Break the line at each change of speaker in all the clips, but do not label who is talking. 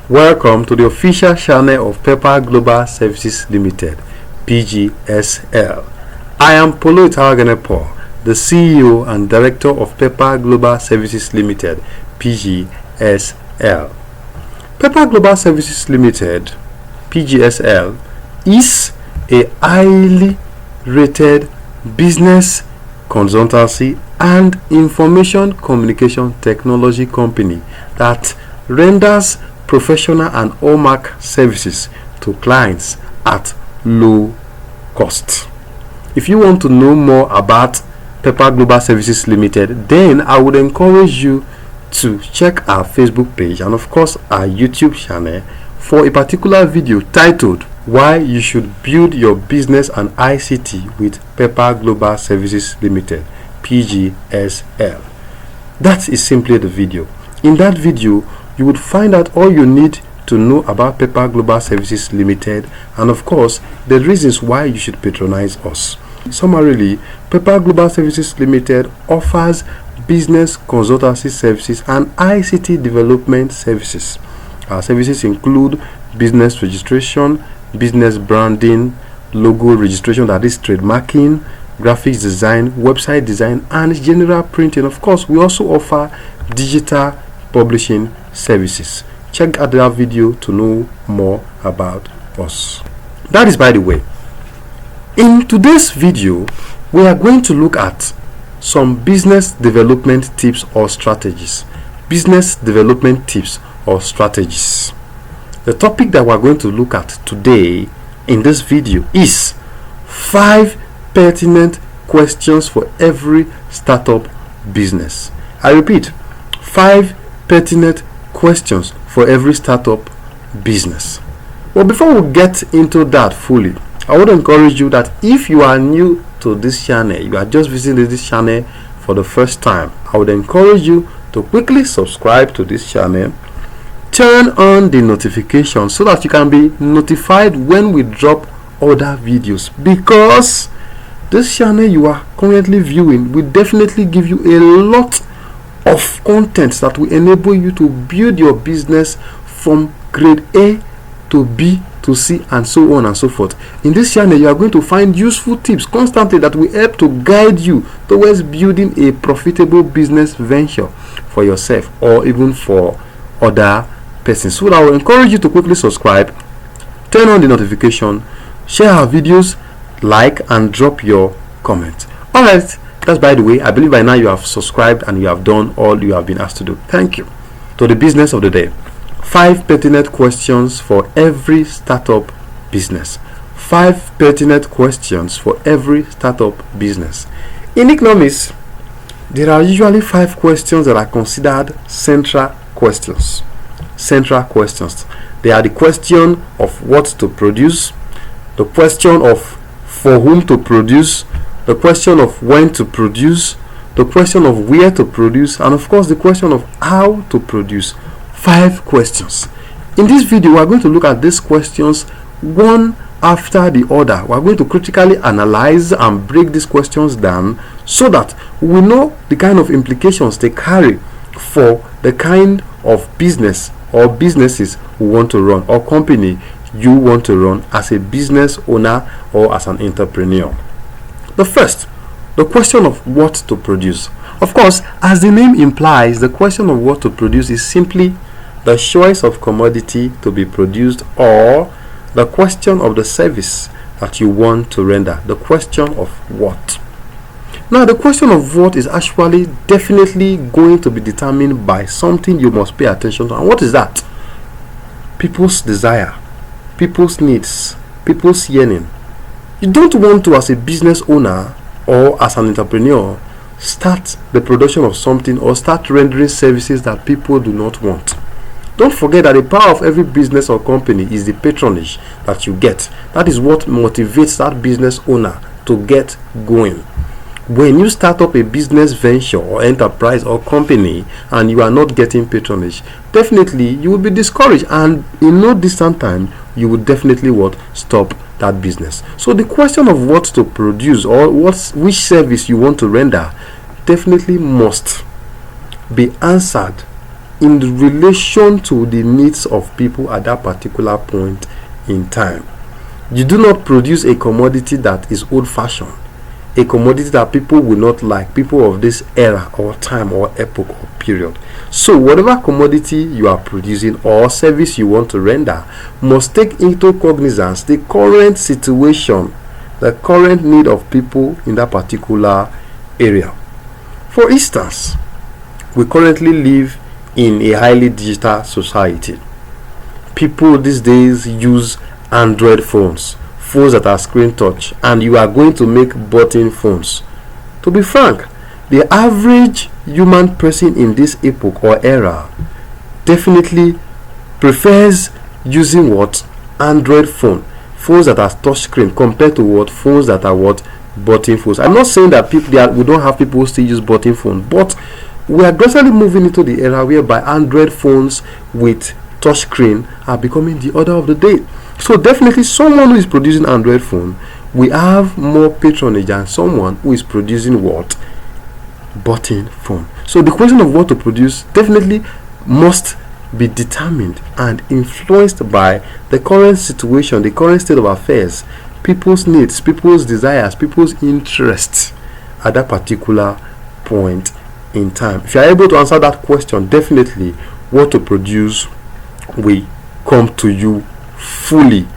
Welcome to the official channel of Pepper Global Services Limited, PGSL. I am Polo Itawaganepo, the CEO and Director of Pepper Global Services Limited, PGSL. Pepper Global Services Limited, PGSL, is a highly rated business consultancy and information communication technology company that renders professional and hallmark services to clients at low cost. If you want to know more about Pepper Global Services Limited, then I would encourage you to check our Facebook page and of course our YouTube channel for a particular video titled Why You Should Build Your Business and ICT with Pepper Global Services Limited, PGSL. That is simply the video. In that video, you would find out all you need to know about Pepper Global Services Limited and of course the reasons why you should patronize us. Summarily, Pepper Global Services Limited offers business consultancy services and ICT development services. Our services include business registration, business branding, logo registration, that is trademarking, graphics design, website design, and general printing. Of course, we also offer digital publishing services. Check out that video to know more about us. That is by the way. In today's video, we are going to look at some business development tips or strategies. Business development tips or strategies. The topic that we're going to look at today in this video is 5 pertinent questions for every startup business. I repeat, 5 pertinent questions for every startup business. Well, before we get into that fully, I would encourage you that if you are new to this channel, you are just visiting this channel for the first time, I would encourage you to quickly subscribe to this channel, turn on the notification so that you can be notified when we drop other videos, because this channel you are currently viewing will definitely give you a lot of content that will enable you to build your business from grade A to B to C and so on and so forth. In this channel you are going to find useful tips constantly that will help to guide you towards building a profitable business venture for yourself or even for other persons. So I will encourage you to quickly subscribe, turn on the notification, share our videos, like and drop your comment. Alright, that's by the way. I believe by now you have subscribed and you have done all you have been asked to do. Thank you. To the business of the day. 5 pertinent questions for every startup business. 5 pertinent questions for every startup business. In economics, there are usually 5 questions that are considered central questions. Central questions. They are the question of what to produce, the question of for whom to produce, the question of when to produce, the question of where to produce, and of course the question of how to produce. 5 questions. In this video, we are going to look at these questions one after the other. We are going to critically analyze and break these questions down so that we know the kind of implications they carry for the kind of business or businesses we want to run or company you want to run as a business owner or as an entrepreneur. The first, the question of what to produce. Of course, as the name implies, the question of what to produce is simply the choice of commodity to be produced or the question of the service that you want to render. The question of what. Now, the question of what is actually definitely going to be determined by something you must pay attention to. And what is that? People's desire, people's needs, people's yearning. You don't want to, as a business owner or as an entrepreneur, start the production of something or start rendering services that people do not want. Don't forget that the power of every business or company is the patronage that you get. That is what motivates that business owner to get going. When you start up a business venture or enterprise or company and you are not getting patronage, definitely you will be discouraged, and in no distant time you will definitely stop that business. So the question of what to produce or which service you want to render definitely must be answered in relation to the needs of people at that particular point in time. You do not produce a commodity that is old-fashioned, a commodity that people will not like, people of this era or time or epoch or period. So whatever commodity you are producing or service you want to render must take into cognizance the current situation, the current need of people in that particular area. For instance, we currently live in a highly digital society. People these days use Android phones that are screen touch, and you are going to make button phones. To be frank, the average human person in this epoch or era definitely prefers using what? Android phones that are touch screen compared to what? Phones that are what? Button phones. I'm not saying that we don't have people who still use button phones, but we are gradually moving into the era whereby Android phones with touch screen are becoming the order of the day. So definitely someone who is producing Android phone, we have more patronage than someone who is producing what? Button phone. So the question of what to produce definitely must be determined and influenced by the current situation, the current state of affairs, people's needs, people's desires, people's interests at that particular point in time. If you are able to answer that question, definitely what to produce will come to you fully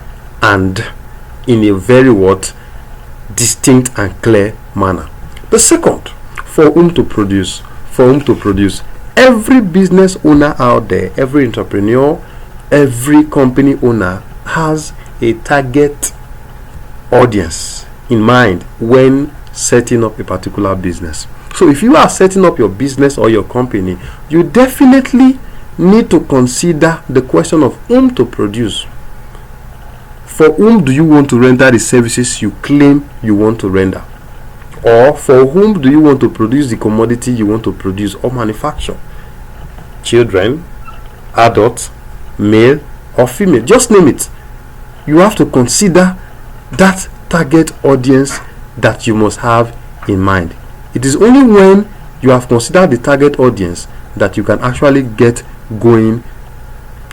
and in a very distinct and clear manner. The second, for whom to produce. Every business owner out there, every entrepreneur, every company owner has a target audience in mind when setting up a particular business. So if you are setting up your business or your company, you definitely need to consider the question of whom to produce. For whom do you want to render the services you claim you want to render? Or for whom do you want to produce the commodity you want to produce or manufacture? Children, adults, male or female, just name it. You have to consider that target audience that you must have in mind. It is only when you have considered the target audience that you can actually get going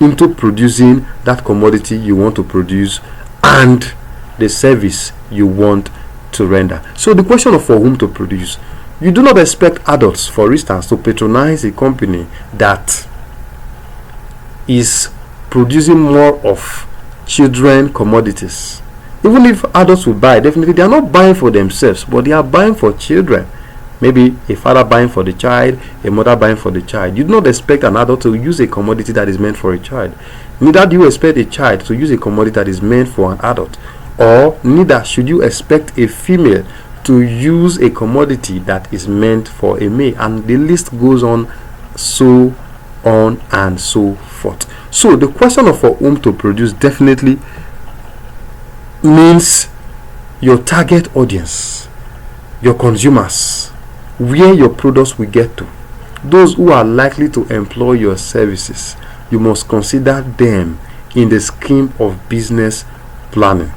into producing that commodity you want to produce and the service you want to render. So the question of for whom to produce, you do not expect adults, for instance, to patronize a company that is producing more of children commodities. Even if adults will buy, definitely they are not buying for themselves, but they are buying for children. Maybe a father buying for the child, a mother buying for the child. You do not expect an adult to use a commodity that is meant for a child. Neither do you expect a child to use a commodity that is meant for an adult. Or neither should you expect a female to use a commodity that is meant for a male. And the list goes on, so on and so forth. So the question of for whom to produce definitely means your target audience, your consumers, where your products will get to, those who are likely to employ your services. You must consider them in the scheme of business planning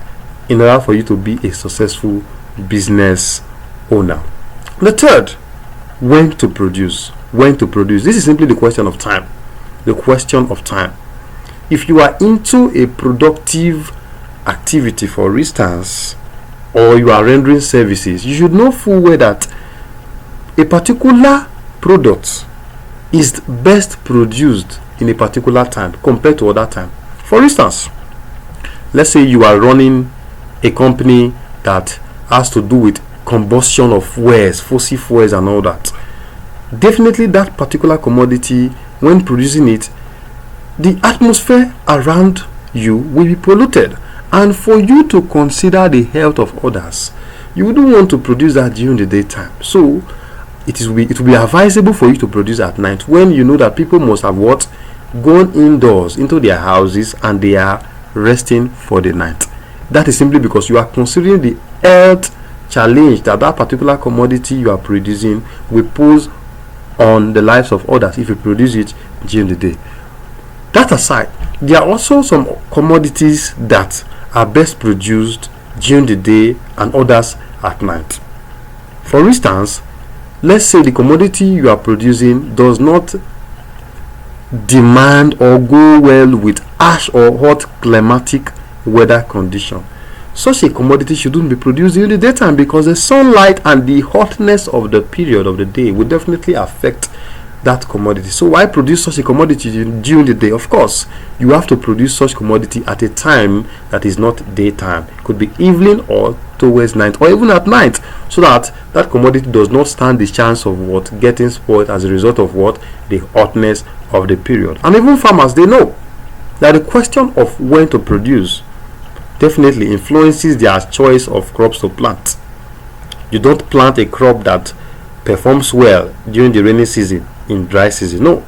in order for you to be a successful business owner. The third, when to produce. This is simply the question of time. If you are into a productive activity, for instance, or you are rendering services, you should know full well that a particular product is best produced in a particular time compared to other time. For instance, let's say you are running a company that has to do with combustion of fuels, fossil fuels and all that. Definitely that particular commodity, when producing it, the atmosphere around you will be polluted. And for you to consider the health of others, you wouldn't want to produce that during the daytime. So it will be advisable for you to produce at night, when you know that people must have gone indoors into their houses and they are resting for the night. That is simply because you are considering the health challenge that particular commodity you are producing will pose on the lives of others if you produce it during the day. That aside, there are also some commodities that are best produced during the day and others at night. For instance, let's say the commodity you are producing does not demand or go well with harsh or hot climatic weather condition. Such a commodity shouldn't be produced during the daytime because the sunlight and the hotness of the period of the day will definitely affect that commodity. So why produce such a commodity during the day? Of course, you have to produce such commodity at a time that is not daytime. It could be evening or towards night or even at night, so that that commodity does not stand the chance of what getting spoiled as a result of what the hotness of the period. And even farmers, they know that the question of when to produce definitely influences their choice of crops to plant. You don't plant a crop that performs well during the rainy season in dry season. No.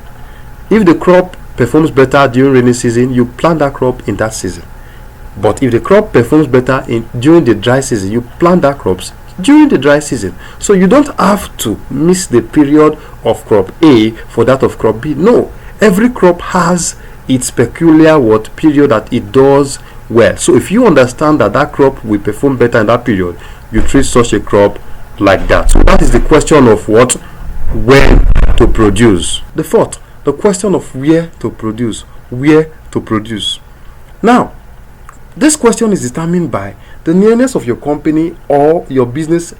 If the crop performs better during rainy season, you plant that crop in that season. But if the crop performs better during the dry season, you plant that crops during the dry season. So you don't have to miss the period of crop A for that of crop B. No. Every crop has its peculiar period that it does well. So if you understand that that crop will perform better in that period, you treat such a crop like that. So that is the question of when to produce. The fourth, the question of where to produce. Where to produce. Now, this question is determined by the nearness of your company or your business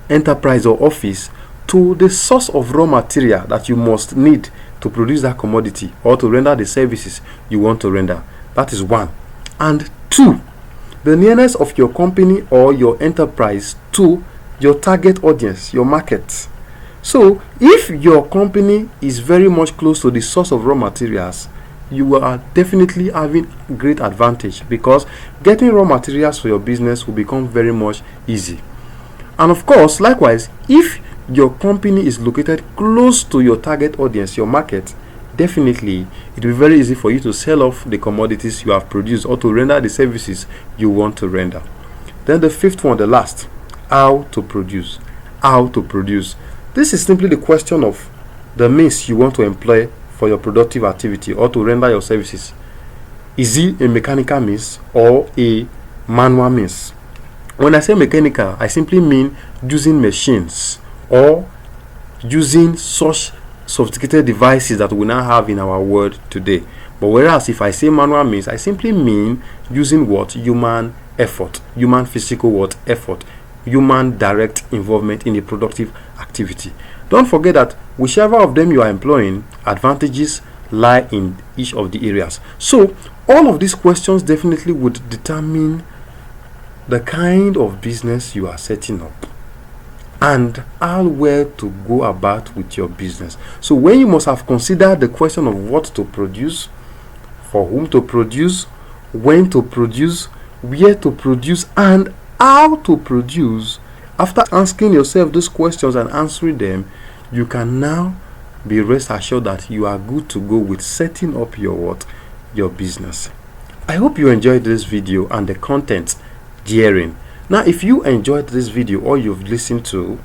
enterprise or office to the source of raw material that you must need to produce that commodity or to render the services you want to render. That is one. And two, the nearness of your company or your enterprise to your target audience, your market. So if your company is very much close to the source of raw materials, you are definitely having great advantage, because getting raw materials for your business will become very much easy. And of course, likewise, if your company is located close to your target audience, your market, definitely it will be very easy for you to sell off the commodities you have produced or to render the services you want to render. Then the fifth one, the last, how to produce. How to produce. This is simply the question of the means you want to employ for your productive activity or to render your services. Is it a mechanical means or a manual means? When I say mechanical, I simply mean using machines or using such sophisticated devices that we now have in our world today. But whereas if I say manual means, I simply mean using human effort, human physical effort, human direct involvement in a productive activity. Don't forget that whichever of them you are employing, advantages lie in each of the areas. So all of these questions definitely would determine the kind of business you are setting up and how well to go about with your business. So when you must have considered the question of what to produce, for whom to produce, when to produce, where to produce, and how to produce, after asking yourself these questions and answering them, you can now be rest assured that you are good to go with setting up your business. I hope you enjoyed this video and the content therein. Now, if you enjoyed this video or you've listened to,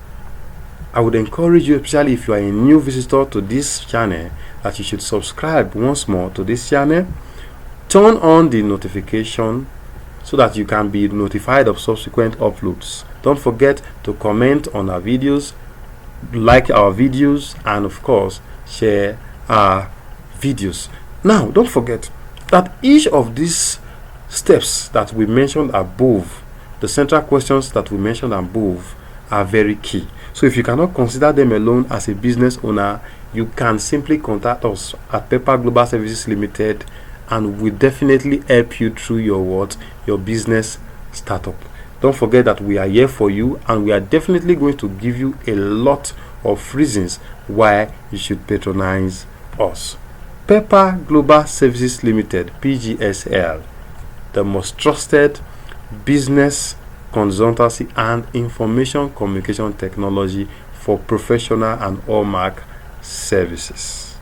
I would encourage you, especially if you are a new visitor to this channel, that you should subscribe once more to this channel. Turn on the notification so that you can be notified of subsequent uploads. Don't forget to comment on our videos, like our videos, and of course share our videos. Now, don't forget that each of these steps that we mentioned above, the central questions that we mentioned above, are very key. So if you cannot consider them alone as a business owner, you can simply contact us at Pepper Global Services Limited, and we definitely help you through your business startup. Don't forget that we are here for you, and we are definitely going to give you a lot of reasons why you should patronize us. Pepper Global Services Limited, PGSL, the most trusted business consultancy and information communication technology for professional and hallmark services.